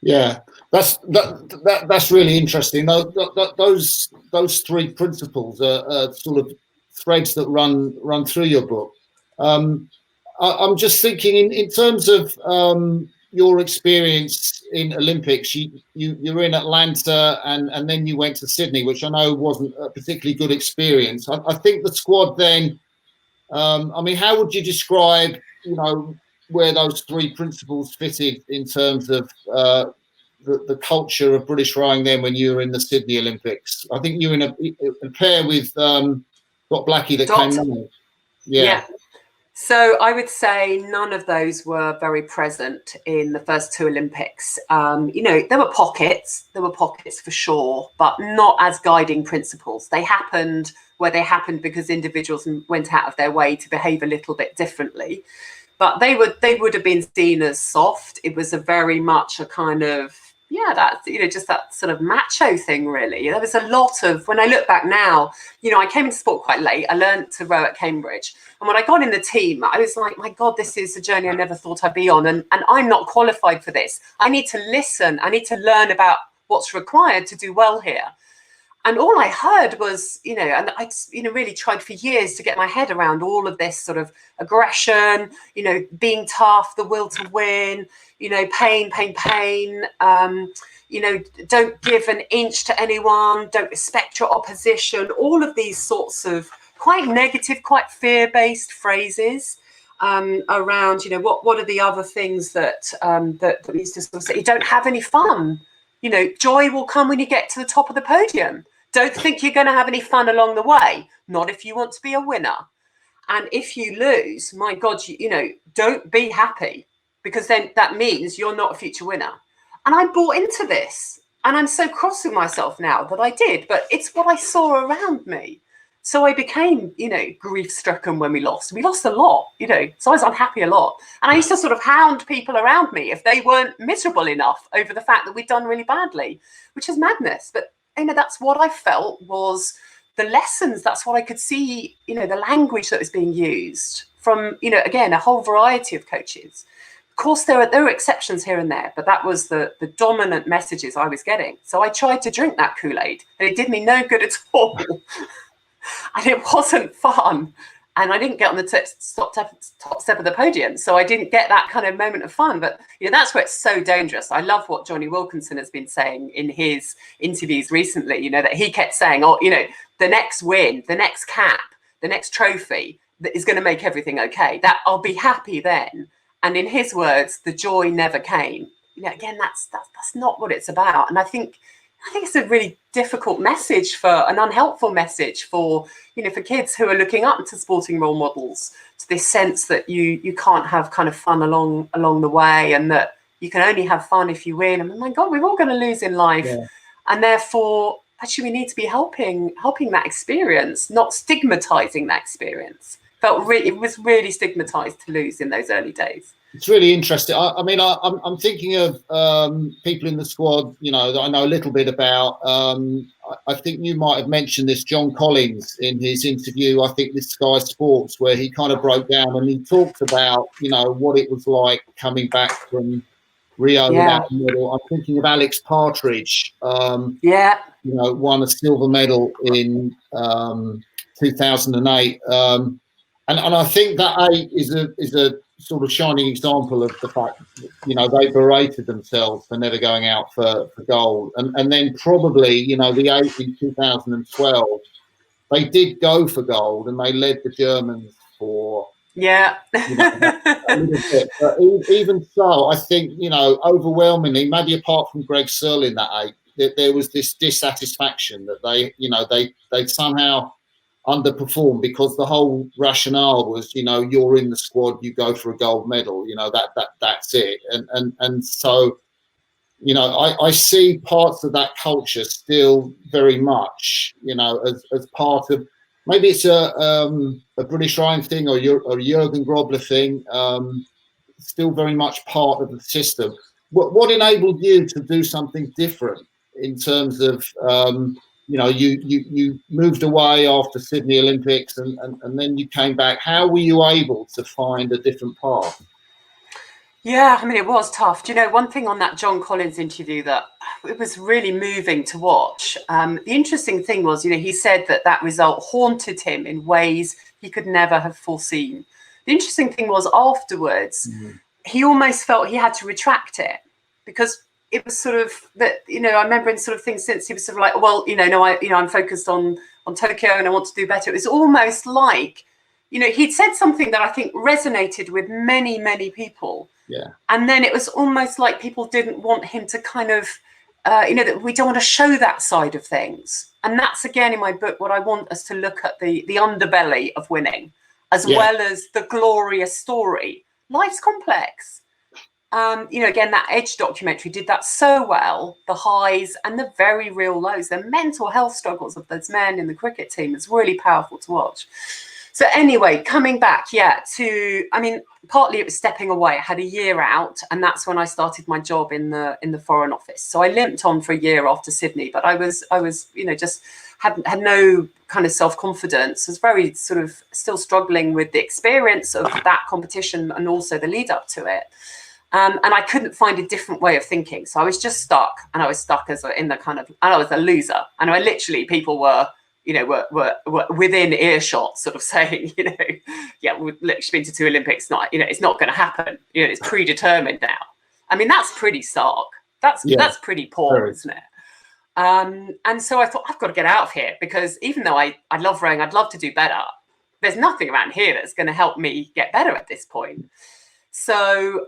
Yeah, that's really interesting. Those three principles are sort of threads that run through your book. I'm just thinking in terms of your experience in Olympics. You're in Atlanta and then you went to Sydney, which I know wasn't a particularly good experience. I think the squad then. I mean, how would you describe, where those three principles fitted in terms of the culture of British rowing then when you were in the Sydney Olympics? I think you were in a pair with Dot Blackie that came in. Yeah. So I would say none of those were very present in the first two Olympics. There were pockets for sure, but not as guiding principles. They happened where they happened because individuals went out of their way to behave a little bit differently. But they would have been seen as soft. It was a very much a kind of, that's, just that sort of macho thing, really. There was a lot of, when I look back now, I came into sport quite late. I learned to row at Cambridge. And when I got in the team, I was like, my God, this is a journey I never thought I'd be on. And I'm not qualified for this. I need to listen. I need to learn about what's required to do well here. And all I heard was, and I, really tried for years to get my head around all of this sort of aggression, being tough, the will to win, pain. Don't give an inch to anyone, don't respect your opposition, all of these sorts of quite negative, quite fear-based phrases around, what are the other things that we used to sort of say? You don't have any fun. Joy will come when you get to the top of the podium. Don't think you're going to have any fun along the way. Not if you want to be a winner. And if you lose, my God, don't be happy, because then that means you're not a future winner. And I bought into this, and I'm so cross with myself now that I did, but it's what I saw around me. So I became, grief-stricken when we lost. We lost a lot, so I was unhappy a lot. And I used to sort of hound people around me if they weren't miserable enough over the fact that we'd done really badly, which is madness. But, that's what I felt was the lessons. That's what I could see, the language that was being used from, again, a whole variety of coaches. Of course, there were exceptions here and there, but that was the dominant messages I was getting. So I tried to drink that Kool-Aid, and it did me no good at all. And it wasn't fun. And I didn't get on the top step of the podium. So I didn't get that kind of moment of fun. But that's where it's so dangerous. I love what Johnny Wilkinson has been saying in his interviews recently, that he kept saying, the next win, the next cap, the next trophy that is going to make everything okay. That I'll be happy then. And in his words, the joy never came. Again, that's not what it's about. And I think it's a really difficult message, for an unhelpful message for kids who are looking up to sporting role models, to this sense that you can't have kind of fun along the way, and that you can only have fun if you win. And my God, we're all going to lose in life. Yeah. And therefore, actually, we need to be helping that experience, not stigmatizing that experience. It was really stigmatized to lose in those early days. It's really interesting. I mean, I'm thinking of people in the squad, that I know a little bit about. I think you might have mentioned this, John Collins, in his interview, I think, with Sky Sports, where he kind of broke down and he talked about, what it was like coming back from Rio without a medal. I'm thinking of Alex Partridge. Won a silver medal in 2008. And I think that is a sort of shining example of the fact that, they berated themselves for never going out for gold. And then probably, the 8 in 2012, they did go for gold and they led the Germans for a little bit. But even so, I think, overwhelmingly, maybe apart from Greg Searle in that 8, that there was this dissatisfaction that they somehow underperformed, because the whole rationale was, you're in the squad, you go for a gold medal, that's it. And so, I see parts of that culture still very much, as part of, maybe it's a British Rowing thing or a Jurgen Grobler thing, still very much part of the system. What enabled you to do something different in terms of, you moved away after Sydney Olympics and then you came back? How were you able to find a different path? Yeah, I mean, it was tough. Do you know, one thing on that John Collins interview that it was really moving to watch. The interesting thing was, you know, he said that that result haunted him in ways he could never have foreseen. The interesting thing was afterwards, he almost felt he had to retract it because it was sort of that, you know, I remember in sort of things since he was sort of like, well, you know, no, I'm focused on Tokyo and I want to do better. It was almost like, you know, he'd said something that I think resonated with many, many people. Yeah. And then it was almost like people didn't want him to kind of, you know, that we don't want to show that side of things. And that's, again, in my book, what I want us to look at the underbelly of winning, as well as the glorious story. Life's complex. You know, again, that Edge documentary did that so well, the highs and the very real lows, the mental health struggles of those men in the cricket team. It's really powerful to watch. So anyway, coming back, I mean, partly it was stepping away. I had a year out, and that's when I started my job in the Foreign Office. So I limped on for a year after Sydney, but I was, you know, just had no kind of self-confidence. I was very sort of still struggling with the experience of that competition and also the lead up to it. And I couldn't find a different way of thinking. So I was just stuck, and I was stuck in the kind of, and I was a loser. And I literally, people were, you know, were within earshot, sort of saying, you know, yeah, we've been to 2 Olympics, not, you know, it's not going to happen. You know, it's predetermined now. I mean, that's pretty stark. That's pretty poor, isn't it? And so I thought, I've got to get out of here, because even though I love rowing, I'd love to do better. There's nothing around here that's going to help me get better at this point. So,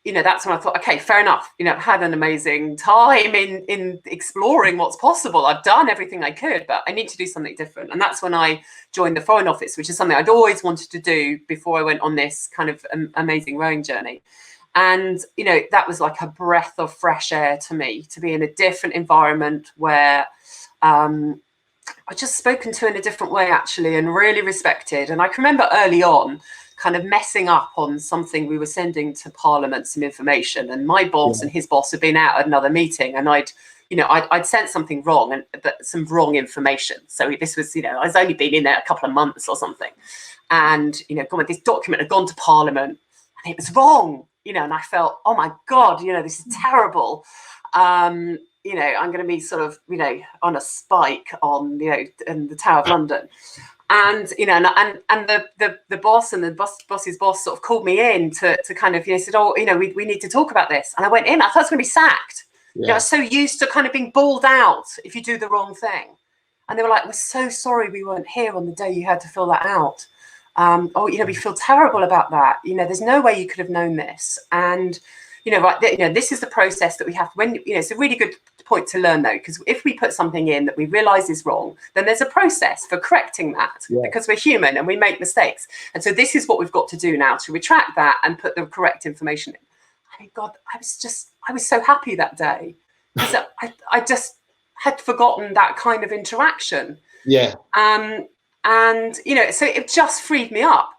you know, that's when I thought, okay, fair enough. You know, I've had an amazing time in exploring what's possible. I've done everything I could, but I need to do something different. And that's when I joined the Foreign Office, which is something I'd always wanted to do before I went on this kind of amazing rowing journey. And, you know, that was like a breath of fresh air to me, to be in a different environment where I just spoken to in a different way, actually, and really respected. And I can remember early on kind of messing up on something we were sending to Parliament, some information, and my boss and his boss had been out at another meeting, and I'd sent something wrong, and some wrong information. So this was, you know, I was only been in there a couple of months or something, and, you know, this document had gone to Parliament and it was wrong, you know, and I felt, oh my God, you know, this is terrible. You know, I'm going to be sort of, you know, on a spike on, you know, in the Tower of London. And, you know, and the boss and the boss's boss sort of called me in to kind of, you know, said, oh, you know, we need to talk about this. And I went in, I thought I was going to be sacked. Yeah. You know, I was so used to kind of being bawled out if you do the wrong thing. And they were like, we're so sorry we weren't here on the day you had to fill that out. Oh, you know, we feel terrible about that. You know, there's no way you could have known this. And, you know, right, you know, this is the process that we have when, you know, it's a really good point to learn, though, because if we put something in that we realize is wrong, then there's a process for correcting that, because we're human and we make mistakes. And so this is what we've got to do now, to retract that and put the correct information in. I mean, God, I was so happy that day, because I just had forgotten that kind of interaction. Yeah. And, you know, so it just freed me up.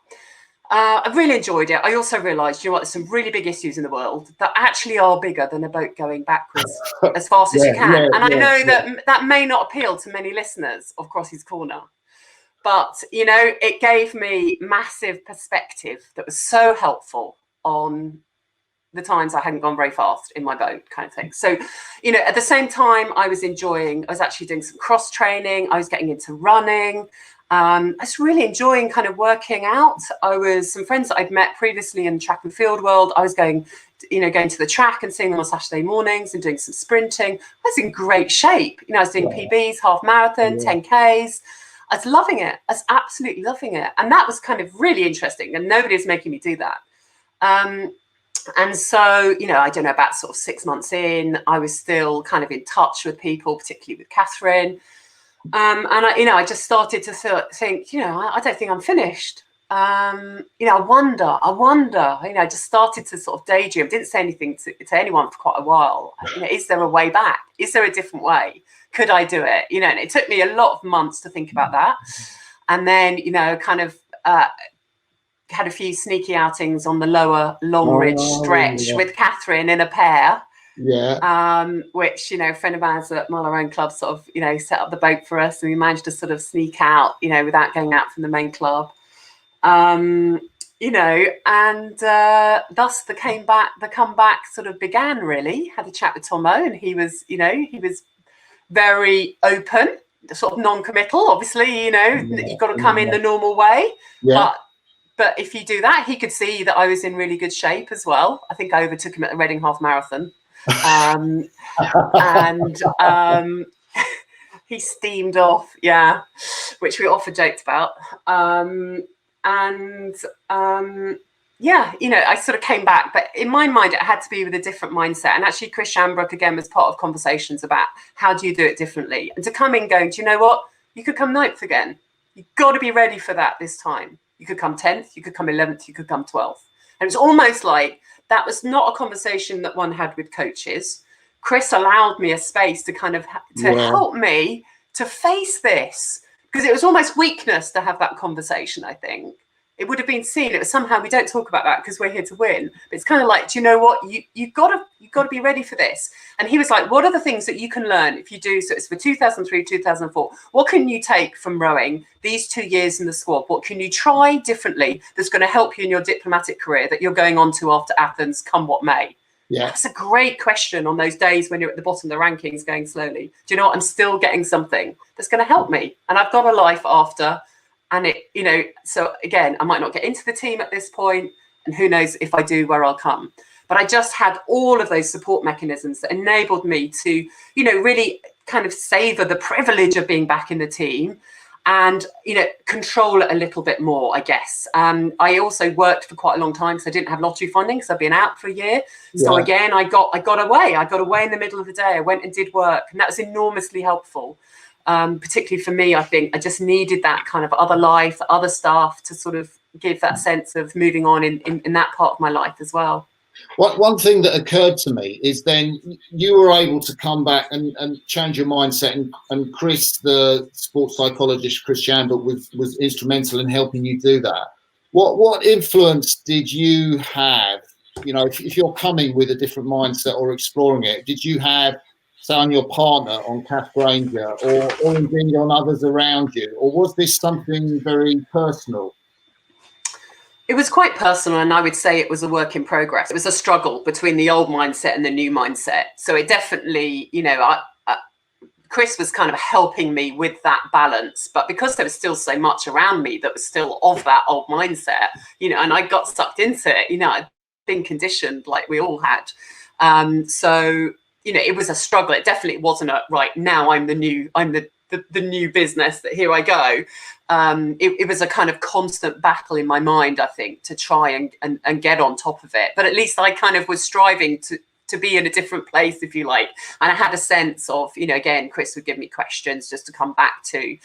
I really enjoyed it. I also realised, you know what, there's some really big issues in the world that actually are bigger than a boat going backwards as fast as you can. And I know that may not appeal to many listeners of Crossy's Corner, but, you know, it gave me massive perspective that was so helpful on the times I hadn't gone very fast in my boat, kind of thing. So, you know, at the same time, I was actually doing some cross training. I was getting into running. I was really enjoying kind of working out. Some friends that I'd met previously in track and field world. I was going to the track and seeing them on Saturday mornings and doing some sprinting. I was in great shape. You know, I was doing PBs, half marathon, 10Ks. I was loving it. I was absolutely loving it. And that was kind of really interesting. And nobody was making me do that. And so, you know, I don't know, about sort of 6 months in, I was still kind of in touch with people, particularly with Catherine. And I just started to think, you know, I don't think I'm finished. You know, I wonder, you know, I just started to sort of daydream. Didn't say anything to anyone for quite a while. You know, is there a way back? Is there a different way? Could I do it? You know, and it took me a lot of months to think about that. And then, you know, kind of had a few sneaky outings on the lower Longridge stretch with Catherine in a pair. Yeah. Which, you know, a friend of ours at Marlborough Club sort of, you know, set up the boat for us, and we managed to sort of sneak out, you know, without going out from the main club. and thus the comeback sort of began. Really, had a chat with Tomo, and he was very open, sort of non-committal. Obviously, you've got to come in the normal way, but if you do that, he could see that I was in really good shape as well. I think I overtook him at the Reading Half Marathon, and he steamed off, which we often joked about. I sort of came back, but in my mind, it had to be with a different mindset. And actually, Chris Shambrook, again, was part of conversations about how do you do it differently? And to come in going, do you know what? You could come 9th again. You've got to be ready for that this time. You could come 10th, you could come 11th, you could come 12th. And it's almost like that was not a conversation that one had with coaches. Chris allowed me a space to kind of help me to face this, because it was almost weakness to have that conversation, I think. It would have been seen. It was somehow, we don't talk about that because we're here to win. But it's kind of like, do you know what? You've got to be ready for this. And he was like, what are the things that you can learn if you do? So it's for 2003, 2004. What can you take from rowing these 2 years in the squad? What can you try differently that's going to help you in your diplomatic career that you're going on to after Athens, come what may? Yeah. That's a great question on those days when you're at the bottom of the rankings going slowly. Do you know what? I'm still getting something that's going to help me. And I've got a life after. And so again, I might not get into the team at this point, and who knows if I do, where I'll come. But I just had all of those support mechanisms that enabled me to, really kind of savor the privilege of being back in the team and, control it a little bit more, I guess. I also worked for quite a long time because I didn't have lottery funding because I've been out for a year. So again, I got away. I got away in the middle of the day. I went and did work, and that was enormously helpful. Particularly for me, I think I just needed that kind of other life, other stuff to sort of give that sense of moving on in that part of my life as well. One thing that occurred to me is then you were able to come back and change your mindset, and Chris, the sports psychologist, Chris Shambrook, was instrumental in helping you do that. What influence did you have? If you're coming with a different mindset or exploring it, did you have, say, on your partner, on Cath Granger, or indeed on others around you? Or was this something very personal? It was quite personal, and I would say it was a work in progress. It was a struggle between the old mindset and the new mindset. So it definitely, Chris was kind of helping me with that balance. But because there was still so much around me that was still of that old mindset, and I got sucked into it, I'd been conditioned like we all had. So it was a struggle. It definitely wasn't right now I'm the new business, that here I go. It was a kind of constant battle in my mind, I think, to try and get on top of it. But at least I kind of was striving to be in a different place, if you like. And I had a sense of, again, Chris would give me questions just to come back to,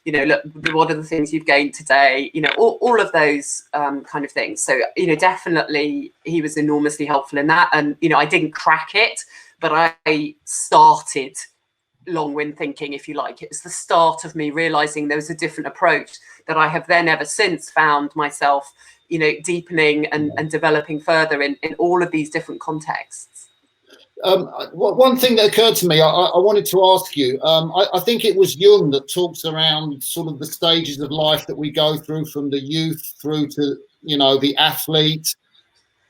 look, what are the things you've gained today? All of those kind of things. So, definitely he was enormously helpful in that. And, I didn't crack it, but I started long-wind thinking, if you like. It was the start of me realizing there was a different approach that I have then ever since found myself, deepening and developing further in all of these different contexts. One thing that occurred to me, I wanted to ask you, I think it was Jung that talks around sort of the stages of life that we go through, from the youth through to, the athlete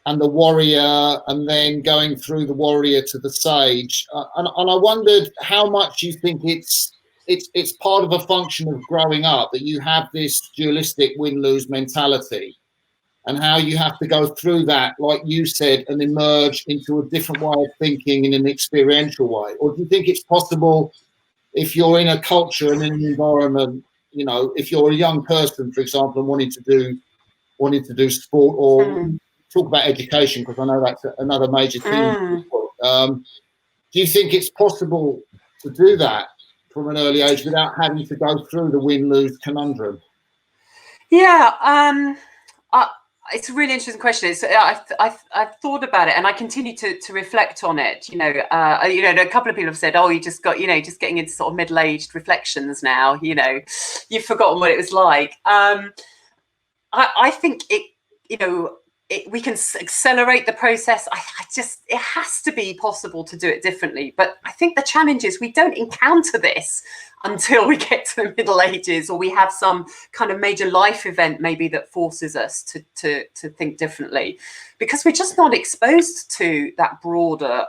and the warrior, and then going through the warrior to the sage. And I wondered how much you think it's part of a function of growing up, that you have this dualistic win-lose mentality, and how you have to go through that, like you said, and emerge into a different way of thinking in an experiential way? Or do you think it's possible, if you're in a culture and in an environment, if you're a young person, for example, and wanting to do sport, or talk about education, because I know that's another major theme. Do you think it's possible to do that from an early age without having to go through the win-lose conundrum? Yeah, it's a really interesting question. I've thought about it, and I continue to reflect on it. A couple of people have said, "Oh, you just got, just getting into sort of middle-aged reflections now. You've forgotten what it was like." I think it, we can accelerate the process. It has to be possible to do it differently. But I think the challenge is we don't encounter this until we get to the Middle Ages, or we have some kind of major life event maybe that forces us to think differently, because we're just not exposed to that broader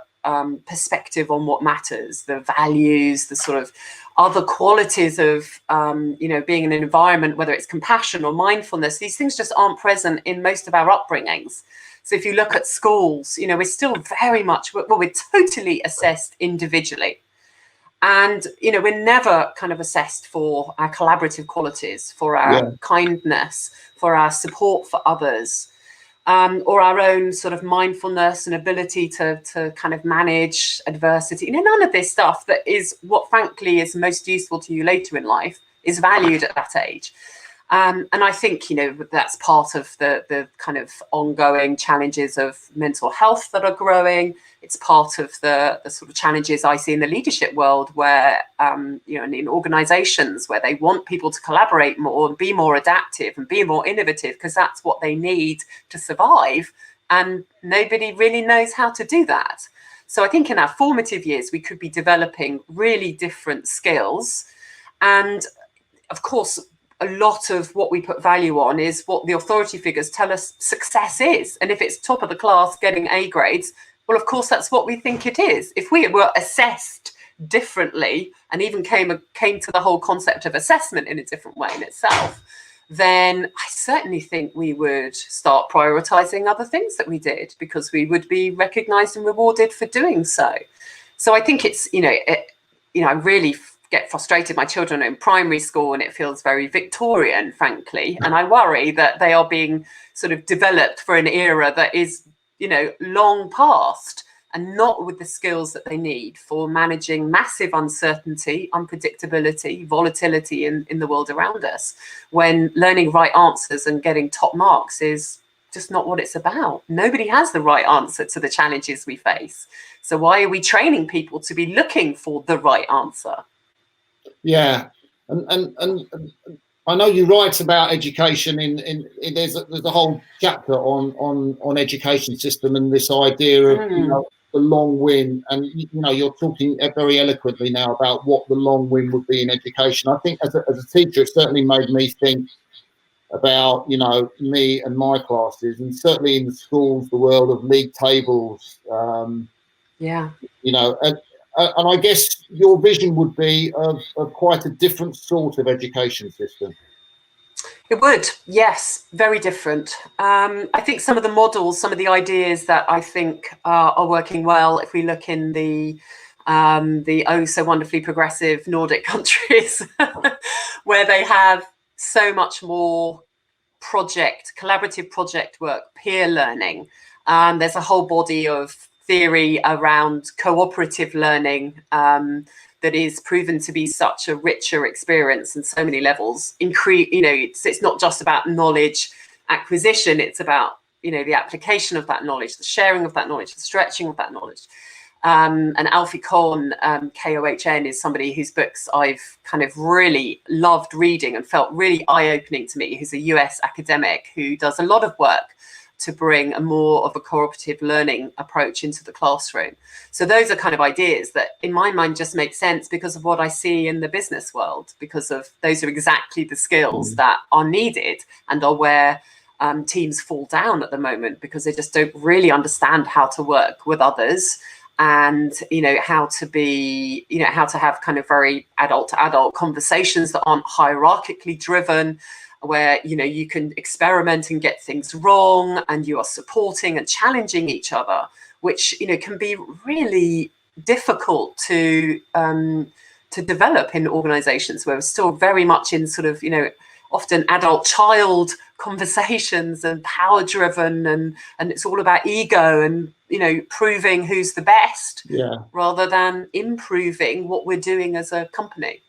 perspective on what matters, the values, the sort of other qualities of being in an environment, whether it's compassion or mindfulness. These things just aren't present in most of our upbringings. So if you look at schools, we're still very much, we're totally assessed individually. And, we're never kind of assessed for our collaborative qualities, for our kindness, for our support for others, or our own sort of mindfulness and ability to kind of manage adversity. None of this stuff that is what, frankly, is most useful to you later in life is valued at that age. And I think, that's part of the kind of ongoing challenges of mental health that are growing. It's part of the sort of challenges I see in the leadership world where, in organizations where they want people to collaborate more and be more adaptive and be more innovative, because that's what they need to survive. And nobody really knows how to do that. So I think in our formative years, we could be developing really different skills. And of course, a lot of what we put value on is what the authority figures tell us success is. And if it's top of the class getting A grades, well, of course, that's what we think it is. If we were assessed differently and even came to the whole concept of assessment in a different way in itself, then I certainly think we would start prioritizing other things that we did, because we would be recognized and rewarded for doing so. So I think it's, I really get frustrated. My children are in primary school and it feels very Victorian, frankly. And I worry that they are being sort of developed for an era that is, long past, and not with the skills that they need for managing massive uncertainty, unpredictability, volatility in the world around us, when learning right answers and getting top marks is just not what it's about. Nobody has the right answer to the challenges we face. So why are we training people to be looking for the right answer? Yeah, and I know you write about education in there's a whole chapter on education system and this idea of the long win, and you're talking very eloquently now about what the long win would be in education. I think as a teacher, it certainly made me think about me and my classes, and certainly in the schools, the world of league tables. And I guess your vision would be of quite a different sort of education system. It would, yes, very different. I think some of the models, some of the ideas that I think are working well, if we look in the oh so wonderfully progressive Nordic countries, where they have so much more collaborative project work, peer learning. There's a whole body of theory around cooperative learning that is proven to be such a richer experience in so many levels. It's not just about knowledge acquisition, it's about the application of that knowledge, the sharing of that knowledge, the stretching of that knowledge. And Alfie Kohn, Kohn, is somebody whose books I've kind of really loved reading and felt really eye-opening to me, who's a US academic who does a lot of work to bring a more of a cooperative learning approach into the classroom. So those are kind of ideas that in my mind just make sense because of what I see in the business world, because of those are exactly the skills that are needed and are where teams fall down at the moment, because they just don't really understand how to work with others and how to have kind of very adult to adult conversations that aren't hierarchically driven, where you can experiment and get things wrong, and you are supporting and challenging each other, which can be really difficult to develop in organizations where we're still very much in sort of often adult child conversations and power driven, and it's all about ego and proving who's the best, rather than improving what we're doing as a company.